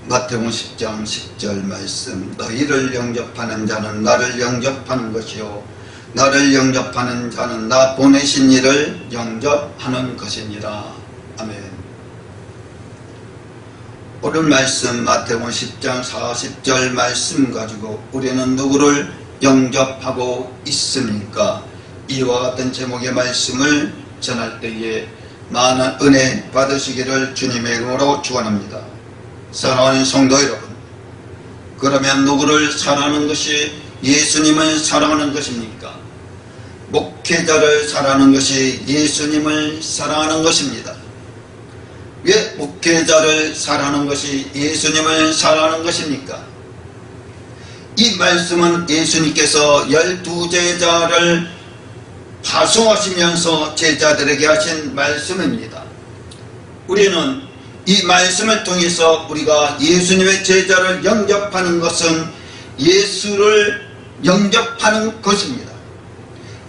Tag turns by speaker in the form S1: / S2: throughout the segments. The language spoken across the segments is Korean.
S1: 마태복음 10장 10절 말씀, 너희를 영접하는 자는 나를 영접하는 것이요 나를 영접하는 자는 나 보내신 이를 영접하는 것이니라. 아멘. 오늘 말씀 마태복음 10장 40절 말씀 가지고 우리는 누구를 영접하고 있습니까? 이와 같은 제목의 말씀을 전할 때에 많은 은혜 받으시기를 주님의 이름으로 축원합니다. 사랑하는 성도 여러분, 그러면 누구를 사랑하는 것이 예수님을 사랑하는 것입니까? 목회자를 사랑하는 것이 예수님을 사랑하는 것입니다. 왜 목회자를 사랑하는 것이 예수님을 사랑하는 것입니까? 이 말씀은 예수님께서 12제자를 파송하시면서 제자들에게 하신 말씀입니다. 우리는 이 말씀을 통해서 우리가 예수님의 제자를 영접하는 것은 예수를 영접하는 것입니다.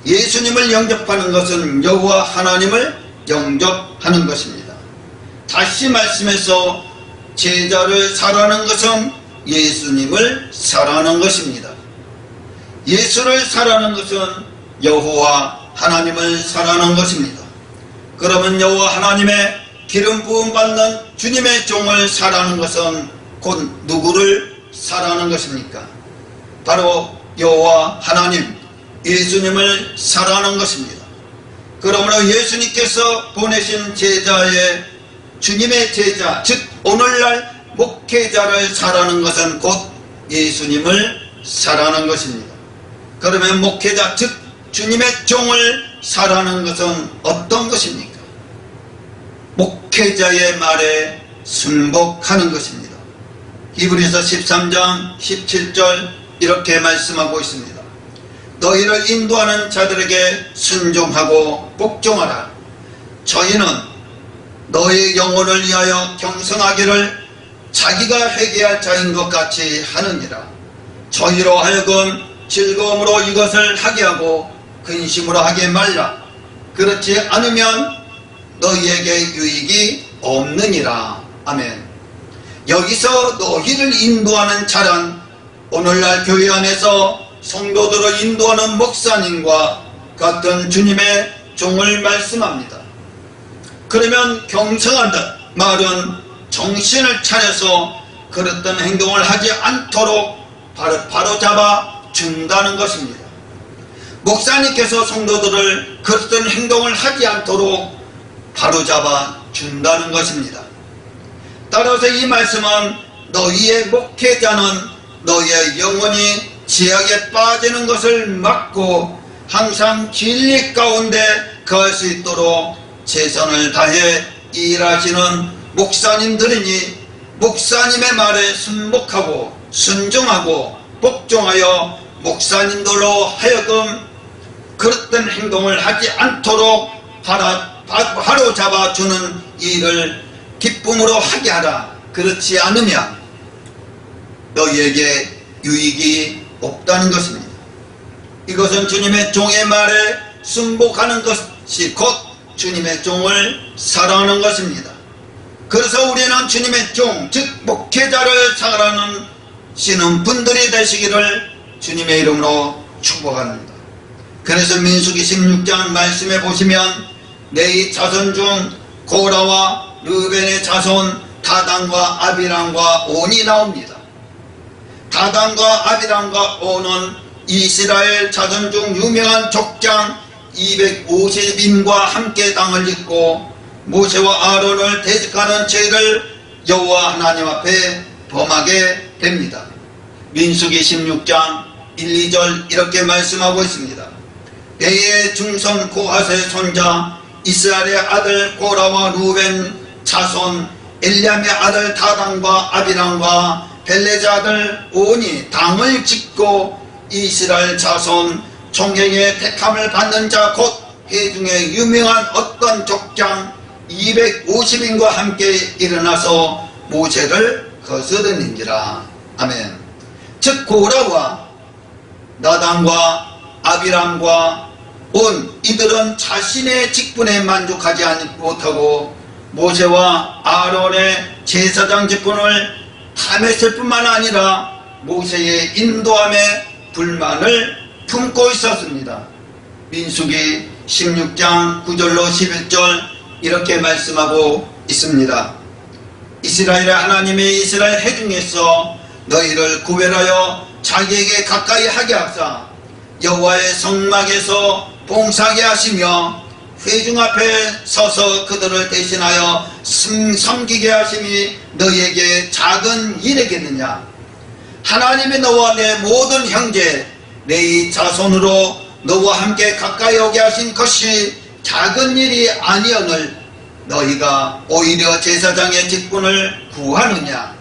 S1: 예수님을 영접하는 것은 여호와 하나님을 영접하는 것입니다. 다시 말씀해서 제자를 사랑하는 것은 예수님을 사랑하는 것입니다. 예수를 사랑하는 것은 여호와 하나님을 사랑하는 것입니다. 그러면 여호와 하나님의 기름 부음 받는 주님의 종을 사랑하는 것은 곧 누구를 사랑하는 것입니까? 바로 여호와 하나님, 예수님을 사랑하는 것입니다. 그러므로 예수님께서 보내신 제자의 주님의 제자, 즉 오늘날 목회자를 사랑하는 것은 곧 예수님을 사랑하는 것입니다. 그러면 목회자, 즉 주님의 종을 사랑하는 것은 어떤 것입니까? 목회자의 말에 순복하는 것입니다. 히브리서 13장 17절 이렇게 말씀하고 있습니다. 너희를 인도하는 자들에게 순종하고 복종하라. 저희는 너희 영혼을 위하여 경성하기를 자기가 회개할 자인 것 같이 하느니라. 저희로 하여금 즐거움으로 이것을 하게 하고 근심으로 하게 말라. 그렇지 않으면 너희에게 유익이 없느니라. 아멘. 여기서 너희를 인도하는 자란 오늘날 교회 안에서 성도들을 인도하는 목사님과 같은 주님의 종을 말씀합니다. 그러면 경성한다 말은 정신을 차려서 그랬던 행동을 하지 않도록 바로 잡아 준다는 것입니다. 목사님께서 성도들을 그랬던 행동을 하지 않도록 바로잡아 준다는 것입니다. 따라서 이 말씀은 너희의 목회자는 너희의 영혼이 죄악에 빠지는 것을 막고 항상 진리 가운데 거할 수 있도록 최선을 다해 일하시는 목사님들이니 목사님의 말에 순복하고 순종하고 복종하여 목사님들로 하여금 그랬던 행동을 하지 않도록 바로 잡아주는 일을 기쁨으로 하게 하라. 그렇지 않으면 너희에게 유익이 없다는 것입니다. 이것은 주님의 종의 말에 순복하는 것이 곧 주님의 종을 사랑하는 것입니다. 그래서 우리는 주님의 종, 즉 목회자를 사랑하시는 분들이 되시기를 주님의 이름으로 축복합니다. 그래서 민수기 16장 말씀에 보시면 내 자손 중 고라와 르벤의 자손 다단과 아비람과 온이 나옵니다. 다단과 아비람과 온은 이스라엘 자손 중 유명한 족장 250인과 함께 땅을 잇고 모세와 아론을 대적하는 죄를 여호와 하나님 앞에 범하게 됩니다. 민수기 16장 1, 2절 이렇게 말씀하고 있습니다. 베의 중손 고핫의 손자 이스라엘의 아들 고라와 루벤 자손 엘리암의 아들 다단과 아비람과 벨레자 아들 온이 당을 짓고 이스라엘 자손 총경의 택함을 받는 자 곧 회중에 유명한 어떤 족장 250인과 함께 일어나서 모세를 거스르는지라. 아멘. 즉 고라와 나단과 아비람과 온 이들은 자신의 직분에 만족하지 못하고 모세와 아론의 제사장 직분을 다 참했을 뿐만 아니라 모세의 인도함에 불만을 품고 있었습니다. 민수기 16장 9절로 11절 이렇게 말씀하고 있습니다. 이스라엘의 하나님이 이스라엘 회중에서 너희를 구별하여 자기에게 가까이 하게 하사 여호와의 성막에서 봉사하게 하시며 회중 앞에 서서 그들을 대신하여 섬기게 하심이 너희에게 작은 일이겠느냐. 하나님이 너와 내 모든 형제 내 자손으로 너와 함께 가까이 오게 하신 것이 작은 일이 아니오늘 너희가 오히려 제사장의 직분을 구하느냐.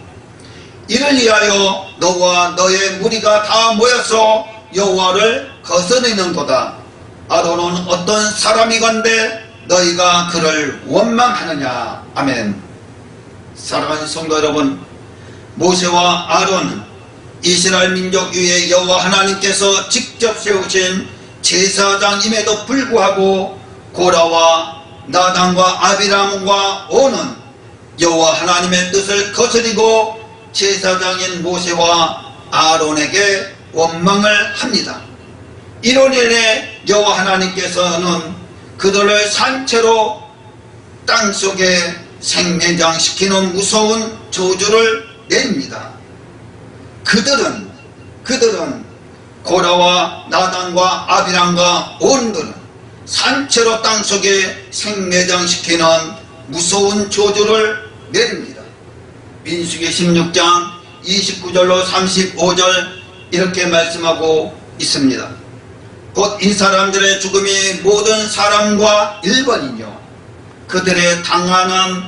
S1: 이를 위하여 너와 너의 무리가 다 모여서 여호와를 거스르는도다. 아론은 어떤 사람이건대 너희가 그를 원망하느냐. 아멘. 사랑하는 성도 여러분, 모세와 아론은 이스라엘 민족 위에 여호와 하나님께서 직접 세우신 제사장임에도 불구하고 고라와 나단과 아비람과 온은 여호와 하나님의 뜻을 거스리고 제사장인 모세와 아론에게 원망을 합니다. 이로 인해 여호와 하나님께서는 그들을 산채로 땅속에 생매장시키는 무서운 저주를 내립니다. 그들은 고라와 나단과 아비람과 온들은 산채로 땅속에 생매장시키는 무서운 저주를 내립니다. 민수기 16장 29절로 35절 이렇게 말씀하고 있습니다. 곧 이 사람들의 죽음이 모든 사람과 일번이뇨 그들의 당하는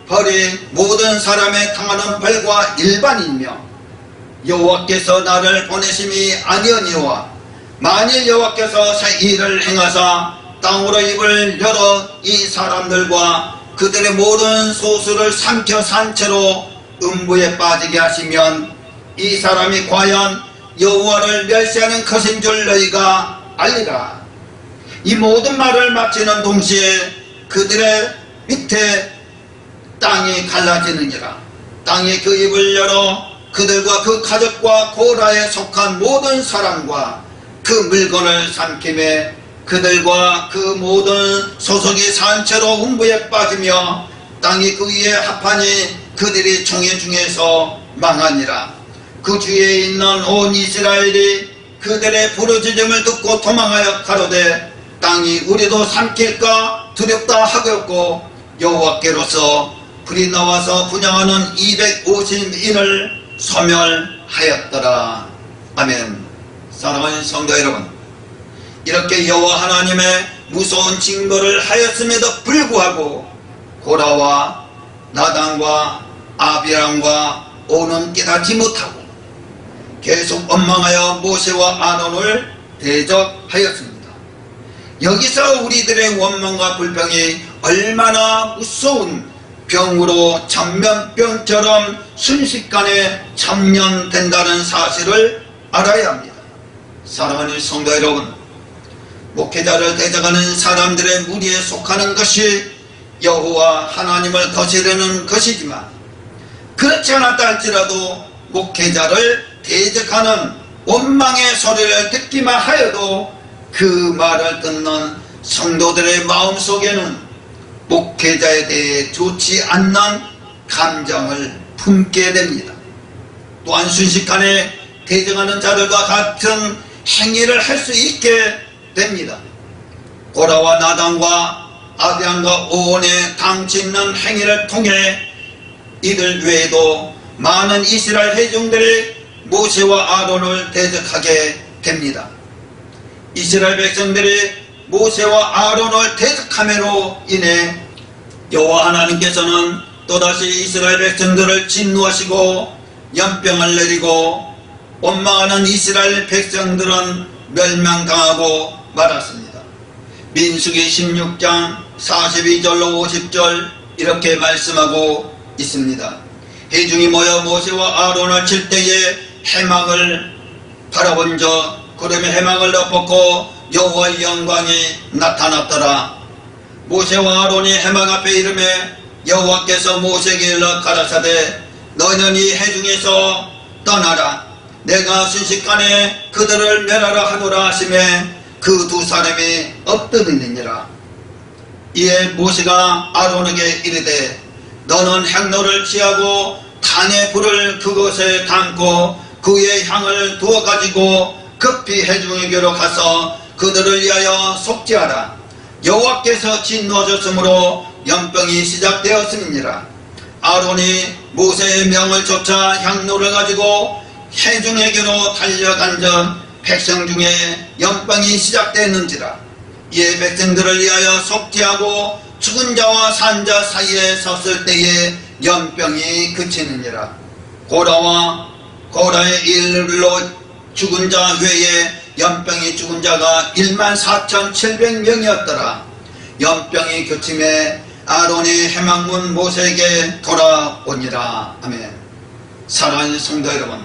S1: 벌이 모든 사람의 당하는 벌과 일반이며 여호와께서 나를 보내심이 아니오니와 만일 여호와께서 새 일을 행하사 땅으로 입을 열어 이 사람들과 그들의 모든 소수를 삼켜 산채로 음부에 빠지게 하시면 이 사람이 과연 여호와를 멸시하는 것인 줄 너희가 알리라. 이 모든 말을 마치는 동시에 그들의 밑에 땅이 갈라지느니라. 땅이 그 입을 열어 그들과 그 가족과 고라에 속한 모든 사람과 그 물건을 삼킴에 그들과 그 모든 소속이 산채로 음부에 빠지며 땅이 그 위에 합하니 그들이 총회 중에서 망하니라. 그 주위에 있는 온 이스라엘이 그들의 부르짖음을 듣고 도망하여 가로되 땅이 우리도 삼킬까 두렵다 하였고 여호와께로서 불이 나와서 분양하는 250인을 소멸하였더라. 아멘. 사랑하는 성도 여러분, 이렇게 여호와 하나님의 무서운 징벌을 하였음에도 불구하고 고라와 나단과 아비람과 온은 깨닫지 못하고 계속 원망하여 모세와 아론을 대적하였습니다. 여기서 우리들의 원망과 불평이 얼마나 무서운 병으로 전면병처럼 순식간에 참연된다는 사실을 알아야 합니다. 사랑하는 성도 여러분, 목회자를 대적하는 사람들의 무리에 속하는 것이 여호와 하나님을 거스르는 것이지만 그렇지 않았다 할지라도 목회자를 대적하는 원망의 소리를 듣기만 하여도 그 말을 듣는 성도들의 마음속에는 목회자에 대해 좋지 않는 감정을 품게 됩니다. 또한 순식간에 대적하는 자들과 같은 행위를 할 수 있게 됩니다. 고라와 나단과 아비람과 온에 당짓는 행위를 통해 이들 외에도 많은 이스라엘 회중들이 모세와 아론을 대적하게 됩니다. 이스라엘 백성들이 모세와 아론을 대적함으로 인해 여호와 하나님께서는 또다시 이스라엘 백성들을 진노하시고 연병을 내리고 원망하는 이스라엘 백성들은 멸망당하고 말았습니다. 민수기 16장 42절로 50절 이렇게 말씀하고 있습니다. 회중이 모여 모세와 아론을 칠 때에 해막을 바라본저 구름의 해막을 덮었고 여호와의 영광이 나타났더라. 모세와 아론이 해막 앞에 이르매 여호와께서 모세에게 일러 가라사대 너희는 이 해중에서 떠나라. 내가 순식간에 그들을 멸하라 하노라 하시매 그 두 사람이 엎드리니라. 이에 모세가 아론에게 이르되 너는 행로를 취하고 단의 불을 그것에 담고 그의 향을 두어 가지고 급히 해중에게로 가서 그들을 위하여 속죄하라. 여호와께서 진노하셨으므로 연병이 시작되었음이니라. 아론이 모세의 명을 쫓아 향로를 가지고 해중에게로 달려간 전 백성 중에 연병이 시작되었는지라. 이에 백성들을 위하여 속죄하고 죽은 자와 산 자 사이에 섰을 때에 연병이 그치느니라. 고라의 일로 죽은 자 외에 연병이 죽은 자가 14,700명이었더라. 연병이 그침에 아론이 해망문 모세에게 돌아오니라. 아멘. 사랑하는 성도 여러분,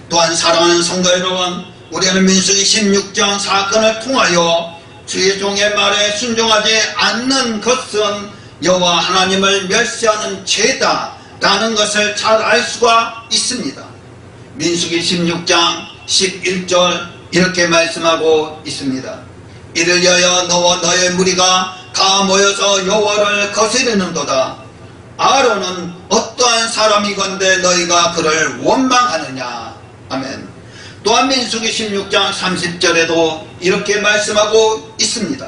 S1: 또한 사랑하는 성도 여러분, 우리는 민수기 16장 사건을 통하여 주의 종의 말에 순종하지 않는 것은 여호와 하나님을 멸시하는 죄다 라는 것을 잘 알 수가 있습니다. 민수기 16장 11절 이렇게 말씀하고 있습니다. 이를 위하여 너와 너의 무리가 다 모여서 여호와를 거스르는도다. 아론은 어떠한 사람이건대 너희가 그를 원망하느냐. 아멘. 또한 민수기 16장 30절에도 이렇게 말씀하고 있습니다.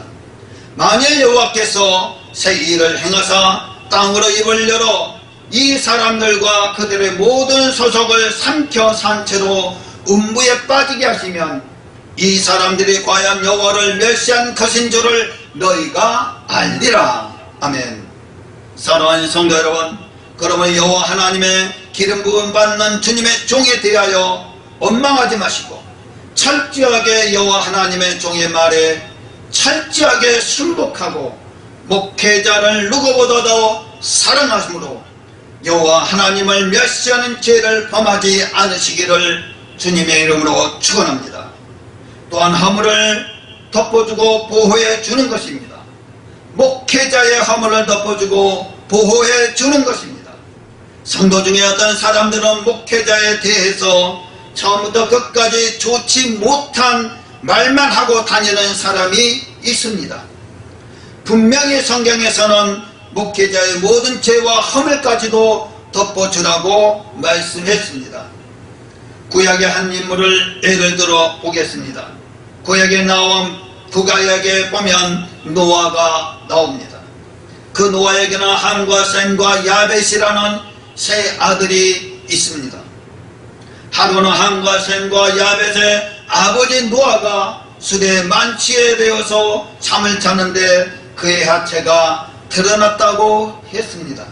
S1: 만일 여호와께서 새 일을 행하사 땅으로 입을 열어 이 사람들과 그들의 모든 소속을 삼켜 산 채로 음부에 빠지게 하시면 이 사람들이 과연 여호와를 멸시한 것인 줄을 너희가 알리라. 아멘. 사랑하는 성도 여러분, 그러면 여호와 하나님의 기름 부음 받는 주님의 종에 대하여 원망하지 마시고 철저하게 여호와 하나님의 종의 말에 철저하게 순복하고 목회자를 누구보다도 사랑하심으로 여호와 하나님을 멸시하는 죄를 범하지 않으시기를 주님의 이름으로 축원합니다. 또한 허물을 덮어주고 보호해 주는 것입니다. 목회자의 허물을 덮어주고 보호해 주는 것입니다. 성도 중에 어떤 사람들은 목회자에 대해서 처음부터 끝까지 좋지 못한 말만 하고 다니는 사람이 있습니다. 분명히 성경에서는 목회자의 모든 죄와 허물까지도 덮어주라고 말씀했습니다. 구약의 한 인물을 예를 들어 보겠습니다. 구약에 나온 구약에 보면 노아가 나옵니다. 그 노아에게는 함과 셈과 야벳이라는 세 아들이 있습니다. 하루는 함과 셈과 야벳의 아버지 노아가 술에 만취해 되어서 잠을 자는데 그의 하체가 드러났다고 했습니다.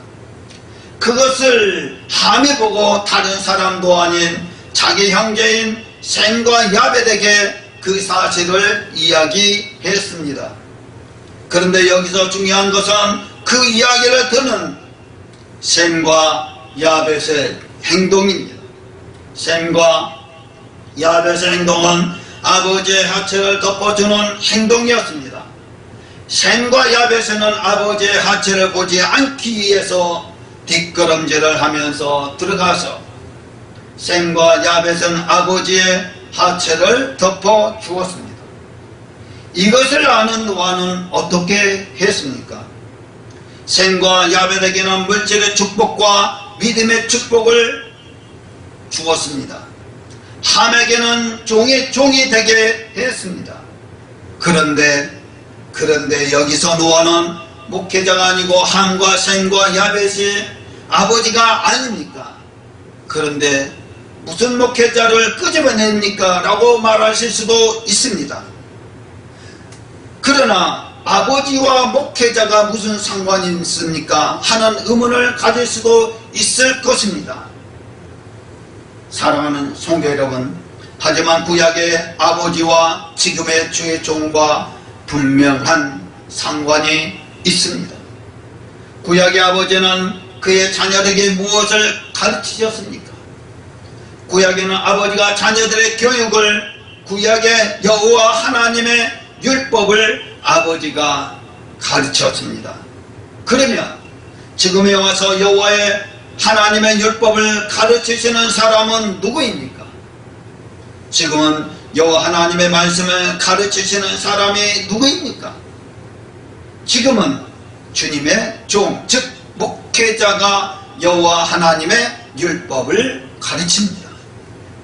S1: 그것을 함이 보고 다른 사람도 아닌 자기 형제인 셈과 야벳에게 그 사실을 이야기했습니다. 그런데 여기서 중요한 것은 그 이야기를 듣는 셈과 야벳의 행동입니다. 셈과 야벳의 행동은 아버지의 하체를 덮어주는 행동이었습니다. 셈과 야벳은 아버지의 하체를 보지 않기 위해서 뒷걸음질을 하면서 들어가서 셈과 야벳은 아버지의 하체를 덮어 주었습니다. 이것을 아는 노아는 어떻게 했습니까? 셈과 야벳에게는 물질의 축복과 믿음의 축복을 주었습니다. 함에게는 종이 되게 했습니다. 그런데 여기서 노아는 목회자가 아니고 함과 셈과 야벳이 아버지가 아닙니까? 그런데 무슨 목회자를 끄집어냅니까? 라고 말하실 수도 있습니다. 그러나 아버지와 목회자가 무슨 상관이 있습니까? 하는 의문을 가질 수도 있을 것입니다. 사랑하는 성도 여러분, 하지만 구약의 아버지와 지금의 주의 종과 분명한 상관이 있습니다. 구약의 아버지는 그의 자녀에게 무엇을 가르치셨습니까? 구약에는 아버지가 자녀들의 교육을, 구약의 여호와 하나님의 율법을 아버지가 가르쳤습니다. 그러면 지금에 와서 여호와의 하나님의 율법을 가르치시는 사람은 누구입니까? 지금은 여호와 하나님의 말씀을 가르치시는 사람이 누구입니까? 지금은 주님의 종, 즉 목회자가 여호와 하나님의 율법을 가르칩니다.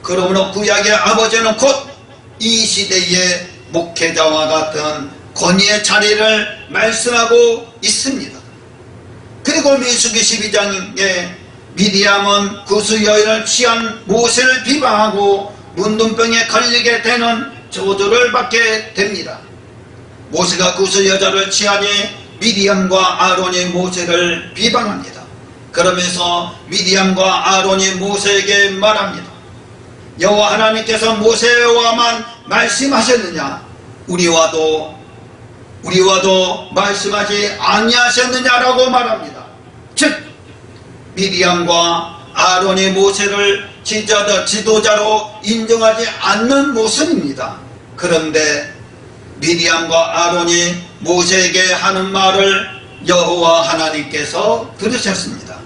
S1: 그러므로 구약의 아버지는 곧 이 시대의 목회자와 같은 권위의 자리를 말씀하고 있습니다. 그리고 민수기 12장에 미디암은 구스 여인을 취한 모세를 비방하고 문둥병에 걸리게 되는 저주를 받게 됩니다. 모세가 구스 여자를 취하니 미디암과 아론이 모세를 비방합니다. 그러면서 미디암과 아론이 모세에게 말합니다. 여호와 하나님께서 모세와만 말씀하셨느냐? 우리와도 말씀하지 아니하셨느냐라고 말합니다. 즉 미디암과 아론이 모세를 지도자로 인정하지 않는 모습입니다. 그런데 미디암과 아론이 모세에게 하는 말을 여호와 하나님께서 들으셨습니다.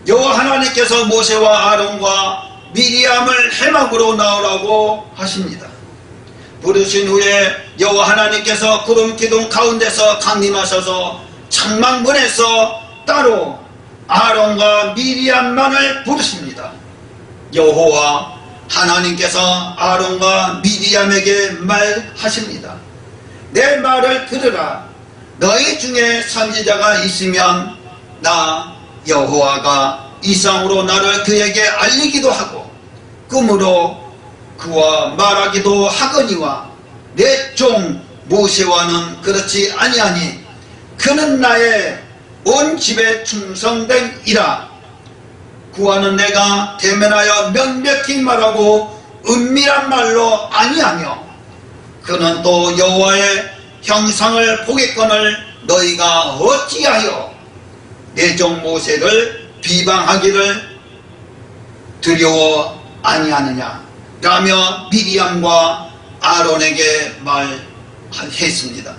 S1: 여호와 하나님께서 모세와 아론과 미디암을 해막으로 나오라고 하십니다. 부르신 후에 여호와 하나님께서 구름 기둥 가운데서 강림하셔서 장막문에서 따로 아론과 미디암만을 부르십니다. 여호와 하나님께서 아론과 미디암에게 말하십니다. 내 말을 들으라. 너희 중에 선지자가 있으면 나 여호와가 이상으로 나를 그에게 알리기도 하고 꿈으로 그와 말하기도 하거니와 내 종 모세와는 그렇지 아니하니 그는 나의 온 집에 충성된 이라. 그와는 내가 대면하여 명백히 말하고 은밀한 말로 아니하며 그는 또 여호와의 형상을 보겠거늘 너희가 어찌하여 내 종 모세를 비방하기를 두려워 아니하느냐 라며 미디암과 아론에게 말했습니다.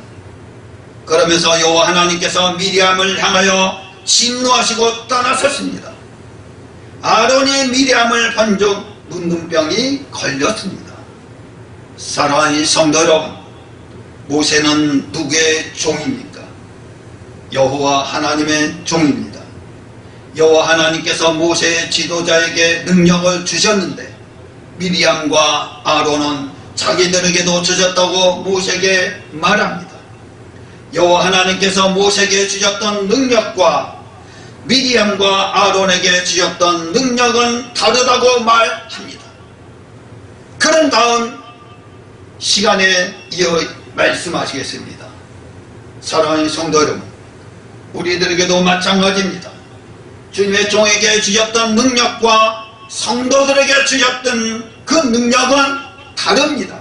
S1: 그러면서 여호와 하나님께서 미디암을 향하여 진노하시고 떠나셨습니다. 아론이 미디암을 본 적 문둥병이 걸렸습니다. 사랑하는 성도 여러분, 모세는 누구의 종입니까? 여호와 하나님의 종입니다. 여호와 하나님께서 모세의 지도자에게 능력을 주셨는데 미디암과 아론은 자기들에게도 주셨다고 모세에게 말합니다. 여호와 하나님께서 모세에게 주셨던 능력과 미디암과 아론에게 주셨던 능력은 다르다고 말합니다. 그런 다음 시간에 이어 말씀하시겠습니다. 사랑하는 성도 여러분, 우리들에게도 마찬가지입니다. 주님의 종에게 주셨던 능력과 성도들에게 주셨던 그 능력은 다릅니다.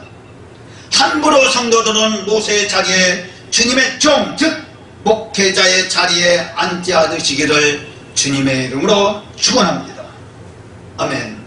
S1: 함부로 성도들은 모세의 자리에 주님의 종, 즉 목회자의 자리에 앉지 않으시기를 주님의 이름으로 축원합니다. 아멘.